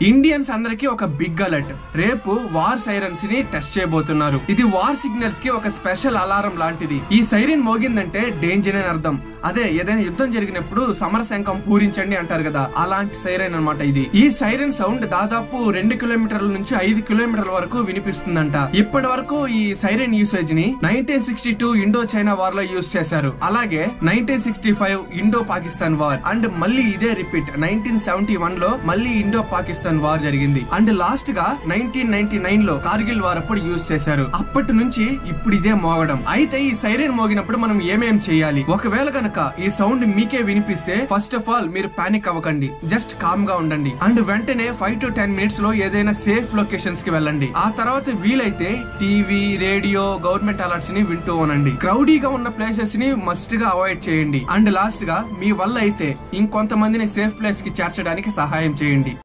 Indians అందరికి ఒక big alert. రేపు వార్ సైరన్స్ ని టెస్ట్ చేయబోతున్నారు. ఇది వార్ సిగ్నల్స్ కి ఒక స్పెషల్ అలారం లాంటిది. ఈ సైరన్ మోగిందంటే డేంజర్ అని అర్థం. అదే ఏదైనా యుద్ధం జరిగినప్పుడు సమర శంఖం పూరించండి అంటారు కదా, అలాంటి సైరన్ అన్నమాట ఇది. ఈ సైరన్ సౌండ్ దాదాపు 2 కిలోమీటర్ల నుంచి 5 కిలోమీటర్ల వరకు వినిపిస్తుందంట. ఇప్పటి వరకు ఈ సైరన్ యూసేజ్ ని 1962 ఇండో చైనా వార్ లో యూజ్ చేశారు. అలాగే 1965 ఇండో పాకిస్తాన్ వార్ అండ్ మళ్ళీ ఇదే రిపీట్ 1971 లో మళ్ళీ ఇండో పాకిస్తాన్ వార్ జరిగింది. అండ్ లాస్ట్ గా 1999 లో కార్గిల్ వార్ అప్పుడు యూజ్ చేశారు. అప్పటి నుంచి ఇప్పుడు ఇదే మోగడం. అయితే ఈ సైరన్ మోగినప్పుడు మనం ఏమేం చేయాలి? ఒకవేళ గనక ఈ సౌండ్ మీకే వినిపిస్తే ఫస్ట్ ఆఫ్ ఆల్ మీరు పానిక్ అవ్వకండి, జస్ట్ కామ్ గా ఉండండి. అండ్ వెంటనే 5 to 10 మినిట్స్ లో ఏదైనా సేఫ్ లొకేషన్స్ కి వెళ్ళండి. ఆ తర్వాత వీలైతే టీవీ, రేడియో, గవర్నమెంట్ అలర్ట్స్ ని వింటూ ఉండండి. క్రౌడీగా ఉన్న ప్లేసెస్ ని మస్ట్ గా అవాయిడ్ చేయండి. అండ్ లాస్ట్ గా మీ వల్ల అయితే ఇంకొంతమందిని సేఫ్ ప్లేస్ కి చేర్చడానికి సహాయం చేయండి.